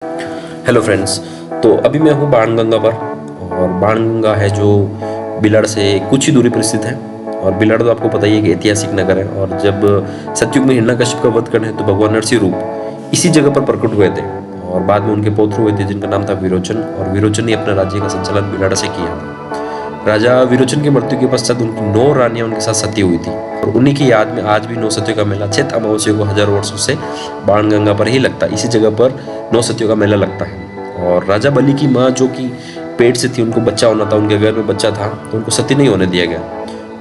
Hello friends. तो अभी मैं हूँ बाणगंगा पर। और बाणगंगा है जो बिलाड़ से कुछ ही दूरी पर स्थित है। और बिलाड़ तो आपको पता ही है कि ऐतिहासिक नगर है। और जब सतयुग में हिरण्यकश्यप का वध करने तो भगवान नरसिंह रूप इसी जगह पर प्रकट हुए थे। और बाद में उनके पौत्र हुए थे जिनका नाम था विरोचन। और विरोचन ने अपने राज्य का संचालन बिलाड़ से किया था। राजा विरोचन की मृत्यु के पश्चात उनकी 9 रानियां उनके साथ सती हुई थी। और उन्हीं की याद में आज भी 9 सतियों का मेला चैत अमावस्या को हजारों वर्षों से बाणगंगा पर ही लगता है। इसी जगह पर 9 सतियों का मेला लगता है। और राजा बलि की माँ जो कि पेट से थी, उनको बच्चा होना था, उनके घर में बच्चा था, तो उनको सती नहीं होने दिया गया।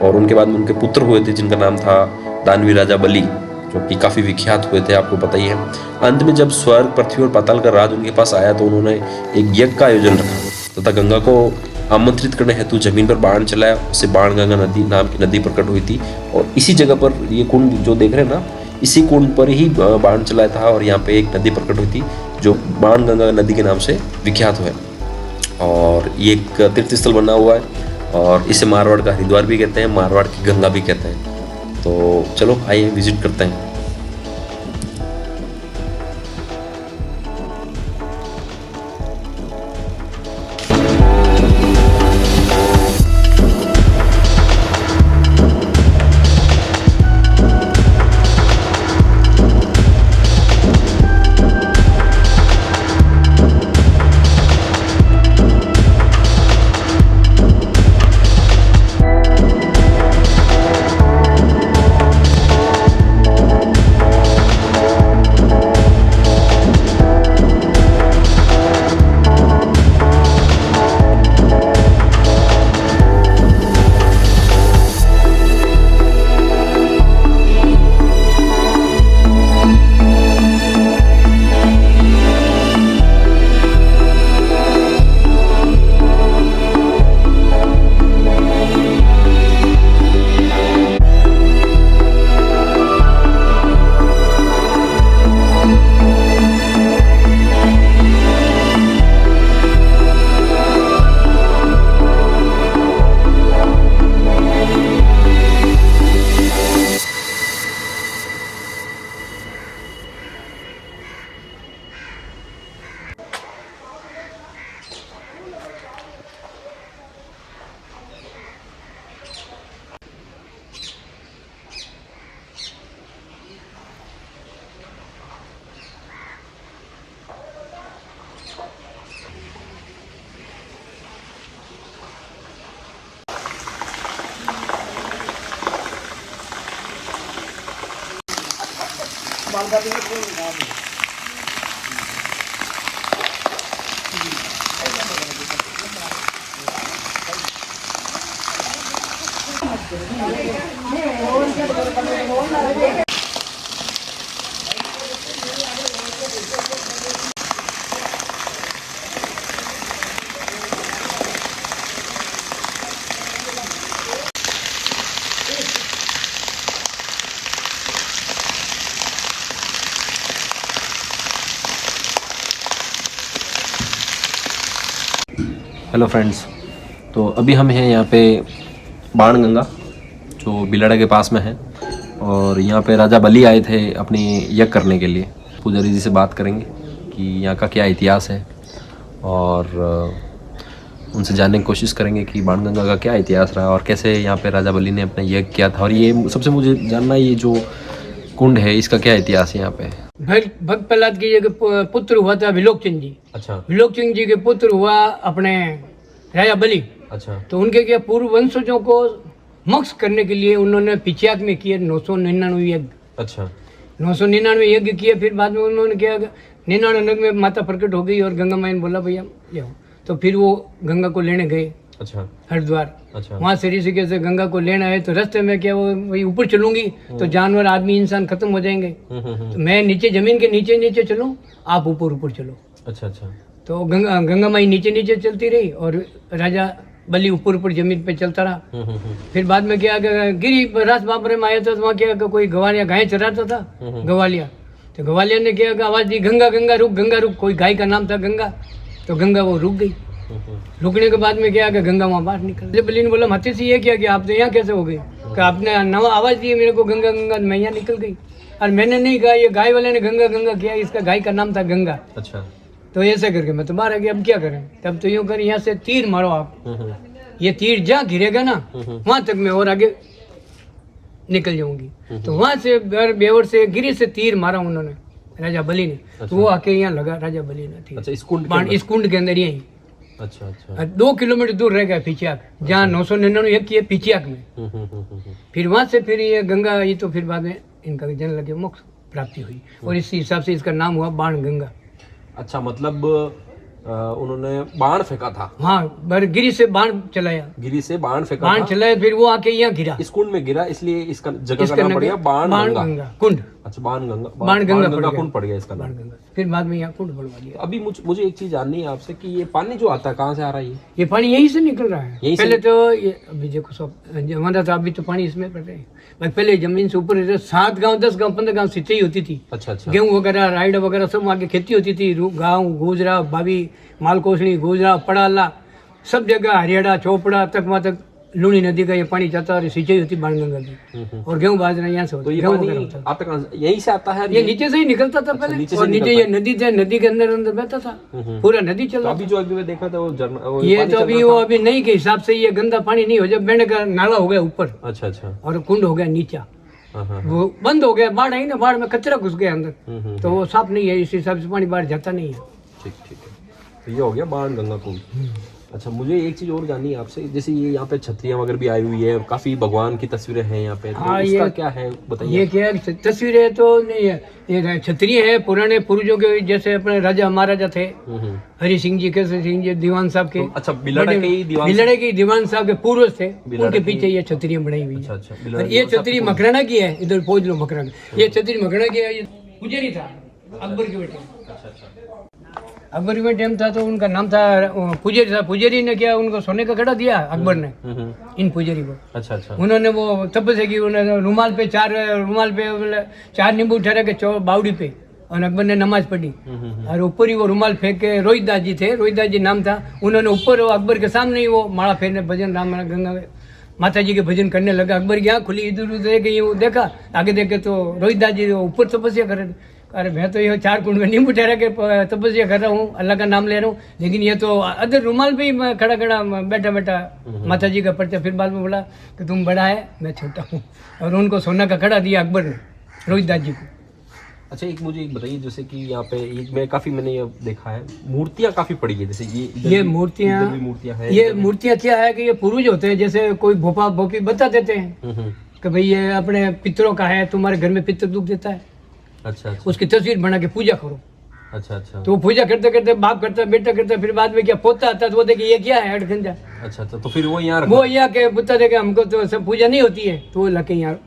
और उनके बाद में उनके पुत्र हुए थे जिनका नाम था दानवी राजा बलि, जो कि काफी विख्यात हुए थे, आपको पता ही है। अंत में जब स्वर्ग, पृथ्वी और पाताल का राज उनके पास आया तो उन्होंने एक यज्ञ का आयोजन रखा तथा गंगा को आमंत्रित करने हेतु जमीन पर बाण चलाया। उससे बाणगंगा नदी नाम की नदी प्रकट हुई थी। और इसी जगह पर ये कुंड जो देख रहे हैं ना, इसी कुंड पर ही बाण चलाया था। और यहाँ पे एक नदी प्रकट हुई थी जो बाणगंगा नदी के नाम से विख्यात है। और ये एक तीर्थ स्थल बना हुआ है। और इसे मारवाड़ का हरिद्वार भी कहते हैं, मारवाड़ की गंगा भी कहते हैं। तो चलो आइए विजिट करते हैं। Hello friends. तो अभी हम हैं यहाँ पे बाणगंगा जो बिलाड़ा के पास में है। और यहाँ पे राजा बलि आए थे अपनी यज्ञ करने के लिए। पुजारी जी से बात करेंगे कि यहाँ का क्या इतिहास है। और उनसे जानने की कोशिश करेंगे कि बाणगंगा का क्या इतिहास रहा और कैसे यहाँ पे राजा बलि ने अपना यज्ञ किया था। और ये सबसे मुझे जानना है, ये जो कुंड है इसका क्या इतिहास है यहाँ पे। भक्त प्रहलाद की जगह पुत्र हुआ था विलोकचंद जी। अच्छा। विलोकचंद जी के पुत्र हुआ अपने राजा बलि। अच्छा। तो उनके क्या पूर्व वंशजों को मोक्ष करने के लिए उन्होंने पिछयात में किए 999 यज्ञ। अच्छा। 999 यज्ञ किए। फिर बाद में उन्होंने क्या 99 में माता प्रकट हो गई और गंगा माई ने बोला भैया ले आओ। तो फिर वो गंगा को लेने गए। अच्छा। हरिद्वार। अच्छा। वहाँ से ऋषिकेश से गंगा को लेना है तो रास्ते में क्या वो वही ऊपर चलूंगी तो जानवर आदमी इंसान खत्म हो जाएंगे। तो मैं नीचे जमीन के नीचे नीचे चलूँ, आप ऊपर ऊपर चलो। अच्छा। अच्छा। तो गंगा माई नीचे नीचे चलती रही और राजा बलि ऊपर ऊपर जमीन पे चलता रहा। फिर बाद में क्या गिरी रास बाबरे में आया था तो वहाँ क्या कोई गवालिया गाय चराता था। गवालिया तो गवालिया ने क्या आवाज दी गंगा गंगा रुक। कोई गाय का नाम था गंगा। तो गंगा वो रुक गई। रुकने के बाद में क्या गंगा वहाँ बाहर निकल। बलि ने बोला मथे से ये क्या कि आप तो यहाँ कैसे हो गए कि आपने नवा आवाज दी मेरे को गंगा गंगा, मैं यहाँ निकल गई। और मैंने नहीं कहा, ये गाय वाले ने गंगा गंगा किया, इसका गाय का नाम था गंगा। अच्छा। तो ऐसे करके मैं तो बाहर आ गया, अब क्या करें, तब तो यूँ करें यहाँ से तीर मारो आप, ये तीर जहाँ गिरेगा ना वहाँ तक मैं और आगे निकल जाऊंगी। तो वहाँ से बेवर से गिरी से तीर मारा उन्होंने राजा बलि ने। तो वो आके यहाँ लगा राजा बलि ने, ठीक अच्छा, इस कुंड के अंदर यही। अच्छा अच्छा 2 किलोमीटर दूर रह गया पिचियाक, जहाँ 999 की है पिचियाक में। फिर वहाँ से फिर ये गंगा, ये तो फिर बाद में इनका जन्म लगे मोक्ष प्राप्ति हुई, और इसी हिसाब से इसका नाम हुआ बाण गंगा। अच्छा, मतलब उन्होंने बाण फेंका था। हाँ, गिरी से बाण चलाया, गिरी से बाण फेंका, बाण चलाया, फिर वो आके यहाँ गिरा, इस कुंड में गिरा, इसलिए इसका जगह का नाम पड़ गया बाण गंगा कुंड। अच्छा, बाण गंगा कुंड पड़ गया इसका नाम। फिर बाद में यहाँ कुंड बनवा दिया। अभी मुझे एक चीज जाननी है आपसे कि ये पानी जो आता है कहाँ से आ रहा है? ये पानी यहीं से निकल रहा है। यहीं से? पहले तो ये अभी देखो सब हमारा था, अभी तो पानी इसमें पड़ रहे हैं। पहले जमीन से ऊपर 7 गांव 10 गांव 15 गांव सिंचाई होती थी। अच्छा अच्छा। गेहूं वगैरह राइड वगैरह सब आगे खेती होती थी। गाँव गोजरा भाभी मालकोसनी गोजरा पड़ाला सब जगह हरियाणा चोपड़ा तक वहाँ तक लूनी नदी का ये पानी जाता और सिंचाई होती बाणगंगा की, और गेहूं बाजरा यहाँ से होता। तो ये पानी आता कहाँ से? यहीं से आता है? ये नीचे से ही निकलता था पहले, और नीचे ये नदी थे, नदी के अंदर अंदर बहता था, पूरा नदी चला। अभी जो अभी मैं देखा था वो ये तो अभी वो अभी नहीं के हिसाब से ये गंदा पानी नहीं हो, जब बहने का नाला हो गया ऊपर। अच्छा अच्छा। और कुंड हो गया नीचा, वो बंद हो गया, बाढ़ आई ना, बाढ़ में कचरा घुस गया अंदर, तो वो साफ नहीं है, इस हिसाब से पानी बाहर जाता नहीं है। ठीक ठीक है, तो ये हो गया बाण गंगा कुंड। अच्छा, मुझे एक चीज और जाननी है आपसे, जैसे ये यहाँ पे छतरियाँ वगैरह भी आई हुई है, काफी भगवान की तस्वीरें हैं यहाँ पे, तो हाँ, इसका क्या है बताइए। ये क्या है, तस्वीरें तो नहीं है, ये छतरी है पुराने पूर्वजों के, जैसे अपने राजा महाराजा थे हरि सिंह जी, केसर सिंह जी, दीवान साहब के। अच्छा, बिलड़े के दीवान साहब के पूर्वज थे, उनके पीछे ये छतरियाँ बनाई हुई है। अच्छा, ये छतरी मकराना की है, इधर पहुंच लो मकराना, ये छतरी मकराना की है। ये पुजारी था अकबर के बेटे। अकबर के टाइम था तो उनका नाम था पुजारी था। पुजारी ने क्या उनको सोने का कड़ा दिया अकबर ने इन पुजारी को। अच्छा अच्छा। उन्होंने वो तपस्या की, उन्होंने रुमाल पे 4 नींबू ठहरा के बावड़ी पे, और अकबर ने नमाज पढ़ी, और ऊपर ही वो रुमाल फेंक के रोहित दास जी थे, रोहित दास जी नाम था, उन्होंने ऊपर अकबर के सामने ही वो माला फेरने भजन राम गंगा माता जी के भजन करने लगा। अकबर की आँख खुली, इधर उधर के वो देखा, आगे देखे तो रोहित दास जी ऊपर तपस्या कर रहे थे। अरे मैं तो ये 4 कुंड में नींबू ठहरा के तपस्या कर रहा हूँ, अल्लाह का नाम ले रहा हूँ, लेकिन ये तो अदर रुमाल पे ही खड़ा खड़ा बैठा बैठा माता जी का परिचय। फिर बाद में बोला कि तुम बड़ा है मैं छोटा हूँ, और उनको सोना का कड़ा दिया अकबर ने रोहित दास जी को। अच्छा, एक मुझे एक बताइए, जैसे कि यहाँ पे मैंने ये देखा है मूर्तियाँ काफी पड़ी है, जैसे ये मूर्तियाँ हैं। ये मूर्तियाँ क्या है कि ये पूर्वज होते हैं, जैसे कोई भोपा भोपी बता देते हैं कि भाई ये अपने पितरों का है, तुम्हारे घर में पितर दुख देता है। अच्छा, उसकी तस्वीर बना के पूजा करो। अच्छा अच्छा। तो पूजा करते करते बाप करता बेटा करता, फिर बाद में क्या पोता आता, तो वो देखे ये क्या है अड़खंजा। अच्छा अच्छा, तो फिर वो यहाँ के बता देखे हमको तो सब पूजा नहीं होती है, तो वो लगे यहाँ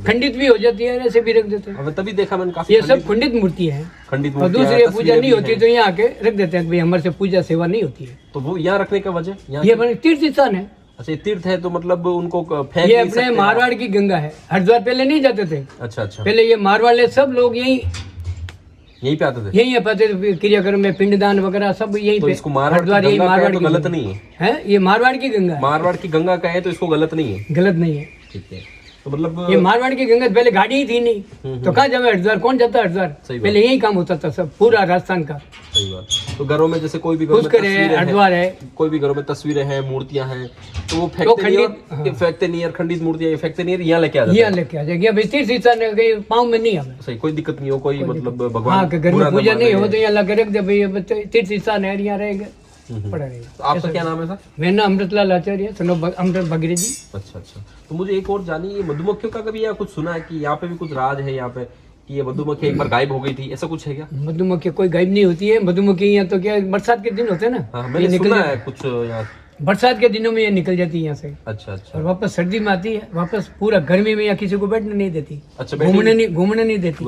खंडित भी हो जाती है, ऐसे भी रख देते हैं। तभी देखा मैंने काफी, ये सब खंडित मूर्ति है, खंडित और दूसरी पूजा नहीं होती तो यहाँ आके रख देते हैं, भाई हमारे से पूजा सेवा नहीं होती है। तो वो यहाँ रखने का वजह, ये बने तीर्थ स्थान है। अच्छा, तीर्थ है तो मतलब उनको फेंक ये अपने मारवाड़ की गंगा है, हरिद्वार पहले नहीं जाते थे। अच्छा अच्छा। पहले ये मारवाड़ सब लोग यहीं पे आते थे, यहीं पाते थे, क्रियाक्रम में पिंडदान वगैरह सब यहीं तो पे। इसको मारवाड़ की गलत नहीं है, ये मारवाड़ की गंगा है। मारवाड़ की गंगा का है तो इसको गलत नहीं है, गलत नहीं है। ठीक है, तो मतलब ये मारवाड़ की गंगा पहले गाड़ी ही थी नहीं, तो कहाँ जावे हरिद्वार, कौन जाता है हरिद्वार, पहले यही काम होता था सब, पूरा राजस्थान का। सही बात। तो घरों में जैसे कोई भी हरिद्वार है, कोई भी घरों में तस्वीरें हैं, मूर्तियां हैं, तो वो फेंकते नहीं, खंडित मूर्तियां फेंकते नहीं, यहाँ लेके आ जाएगी। भाई तीर्थ स्थान पाँव में नहीं हमें, सही, कोई दिक्कत नहीं हो, कोई मतलब भगवान के घर में पूजा नहीं हो तो यहाँ लगे रख दे, भाई तीर्थ स्थान है, यहाँ रहेगा पड़ा रहेगा। तो आपका क्या नाम है सर? मेरा नाम अमृतलाल आचार्य, अमृत बगरे जी। अच्छा अच्छा। तो मुझे एक और जानिए, ये मधुमक्खियों का कभी यहाँ कुछ सुना है कि यहाँ पे भी कुछ राज है यहाँ पे, कि ये मधुमक्खी एक बार गायब हो गई थी, ऐसा कुछ है क्या? मधुमक्खी कोई गायब नहीं होती है, मधुमक्खी यहाँ तो क्या बरसात के दिन होते हैं ना। हाँ, मैंने सुना है कुछ यहाँ बरसात के दिनों में ये निकल जाती है यहाँ से। अच्छा अच्छा। और वापस सर्दी में आती है, वापस पूरा गर्मी में यहाँ किसी को बैठने नहीं देती। अच्छा, घूमने नहीं देती।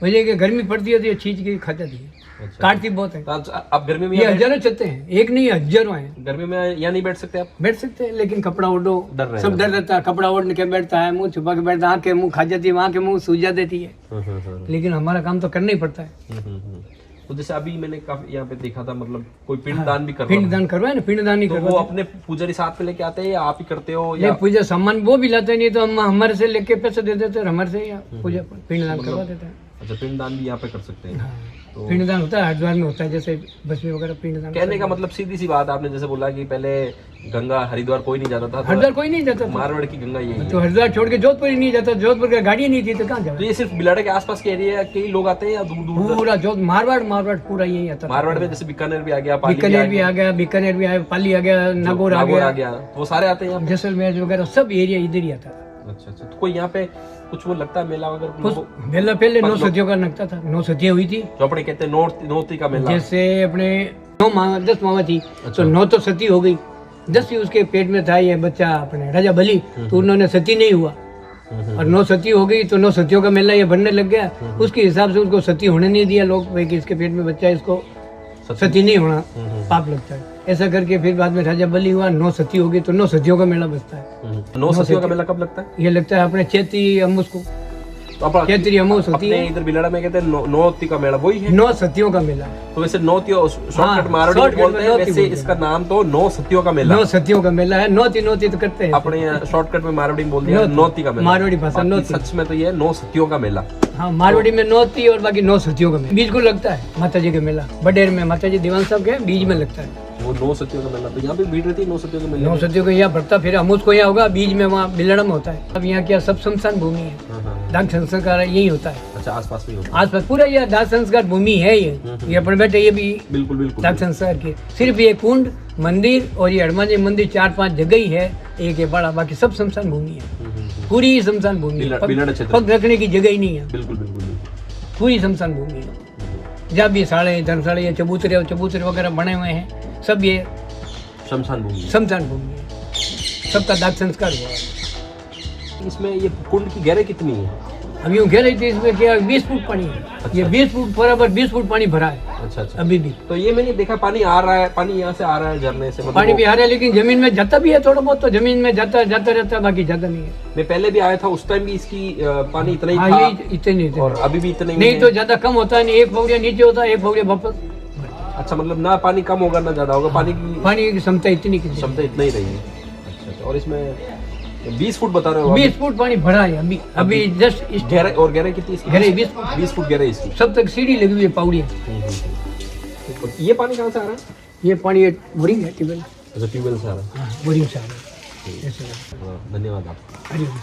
वजह कि गर्मी पड़ती है तो ये छींच के खा जाती है। अच्छा, काटती बहुत है। तो आप गर्मी में ये हजारों चलते हैं, एक नहीं हजारों हैं। गर्मी में यहाँ नहीं बैठ सकते आप? बैठ सकते हैं, लेकिन कपड़ा ओढ़ो, सब डर रहता है, कपड़ा ओढ़ के बैठता है, मुंह छुपा के बैठता है, आंखें मुंह खा जाती है, आंखें मुंह सूजा देती है, लेकिन हमारा काम तो करना ही पड़ता है। तो जैसे अभी मैंने काफी यहाँ पे देखा था, मतलब कोई पिंडदान भी पिंडदान करवाए ना, पिंडदान ही करवाए। वो अपने पुजारी साथ में लेके आते हैं या आप ही करते हो? या पूजा सामान वो भी लाते नहीं, तो हम हमारे से लेके पैसे दे देते हैं, हमारे से या पूजा पिंडदान करवा देते हैं। अच्छा, पिंडदान भी यहाँ पे कर सकते हैं। तो पिंडदान होता है, हरिद्वार में होता है, जैसे बस में वगैरह पिंडदान। कहने का मतलब सीधी सी बात, आपने जैसे बोला कि पहले गंगा हरिद्वार कोई नहीं जाता था, तो हरिद्वार कोई नहीं जाता था, मारवाड़ की गंगा यही तो है। हरिद्वार छोड़ के जोधपुर ही नहीं जाता, जोधपुर का गाड़ी नहीं थी तो कहाँ तो जाए। ये सिर्फ बिलाड़े के आसपास के एरिया के ही लोग आते हैं या दूर दूर? पूरा जो मारवाड़ पूरा यही आता था। मारवाड़ में जैसे बीकानेर भी आ गया, पाली बीकानेर भी आ गया, बीकानेर भी आया, पाली आ गया, नागौर आ गया, वो सारे आते हैं यहाँ पे? जैसलमेर वगैरह सब एरिया इधर ही आता था। अच्छा अच्छा। तो कोई यहाँ पे कुछ वो लगता है मेला वगैरह? उस मेला पहले 9 सदियों का लगता था, 9 सदियाँ हुई थी। जो अपने कहते हैं नौती का मेला। जैसे अपने 10 मावा थी तो 9 तो सती हो गई, 10 ही उसके पेट में था ये बच्चा अपने राजा बलि, तो उन्होंने सती नहीं हुआ, और 9 सती हो गई तो 9 सतियों का मेला ये बनने लग गया। उसके हिसाब से उसको सती होने नहीं दिया लोग, भाई कि इसके पेट में बच्चा है, इसको सती नहीं होना पाप लगता है। ऐसा करके फिर बाद में राजा बलि हुआ, 9 सती हो गई तो 9 सतियों का मेला बचता है। 9 सतियों का मेला कब लगता है? ये लगता है अपने चैत्री अमावस को, तो अपना चैत्री अमावस होती अपने है, इधर बिलाड़ा में कहते हैं नौती का मेला, वही है? 9 सतियों का मेला। तो वैसे नौतियों शॉर्टकट मारवाड़ी shortcut बोलते में हैं, नौती वैसे बोलते इसका नाम तो 9 सतियों का मेला। 9 सतियों का मेला है, नौती तो करते हैं अपने शॉर्टकट में मारवाड़ी में बोल दिया नौती का मेला, मारवाड़ी भाषा बाकी नौती। सच में तो ये 9 सतियों का मेला। हाँ, मारवाड़ी में नौती और बाकी 9 सतियों का मेला। बीज को लगता है माता जी का मेला, बडेर में माता जी दीवान साहब के बीज में लगता है वो 9 सतियों का मेला। तो यहाँ पे भीड़ रहती है 9 सतियों के मेले 9 में? सतियों को यहाँ भरता, फिर हम उसको यहाँ होगा, बीज में वहाँ बिलड़ा में होता है। अब यहाँ क्या सब शमशान भूमि है, हाँ, हाँ। दाग संस्कार यही होता है अच्छा, आसपास में ही होता आसपास पूरा, यह दाग संस्कार भूमि है ये अपने बैठे ये भी है। बिल्कुल बिल्कुल। दाग संस्कार की सिर्फ ये कुंड मंदिर और ये हनुमान जी मंदिर 4-5 जगह ही है, एक है बड़ा, बाकी सब शमशान भूमि है, पूरी शमशान भूमि है, बिलड़ क्षेत्र। पग रखने की जगह ही नहीं है, बिल्कुल बिल्कुल बिल्कुल। पूरी शमशान भूमि है। जहाँ भी साड़े धर्मशाले चबूतरे वगैरह बने हुए हैं, सब ये शमशान भूमि है। शमशान भूमि है, सबका दाग संस्कार हुआ है। इसमें ये कुंड की गहराई कितनी है? अब यूँ कह रही थी इसमें क्या 20 फुट पानी है, ये 20 फुट बराबर 20 फुट पानी भरा है अच्छा अच्छा। अभी भी। तो ये मैंने देखा पानी आ रहा है, पानी यहाँ से आ रहा है झरने से, मतलब पानी भी आ रहा है, लेकिन जमीन में जाता भी है थोड़ा बहुत, तो जमीन में जाता रहता है, बाकी जाता नहीं है। मैं पहले भी आया था, उस टाइम भी इसकी पानी इतना ही हाँ, था ये इतने और अभी भी इतना ही नहीं है। तो ज्यादा कम होता है नहीं, एक पौड़िया नीचे होता है, एक पौड़िया वापस। अच्छा, मतलब ना पानी कम होगा ना ज्यादा होगा, पानी की पानी की क्षमता इतनी की क्षमता इतना ही रहेगी। अच्छा अच्छा। और इसमें 20 फुट बता रहे हो आप? 20 फुट पानी भरा है अभी जस्ट इस गहराई, और गहराई कितनी इसकी? गहराई 20 फुट, 20 फुट गहराई इसकी। सब तक सीढ़ी लगी हुई है पौड़िया। ये पानी कहाँ से आ रहा है? ये पानी बोरिंग है, ट्यूबवेल। अच्छा, ट्यूबवेल से आ रहा है। हाँ, बोरिंग से आ रहा है। ऐसे। धन्यवाद आपका। हरिओम।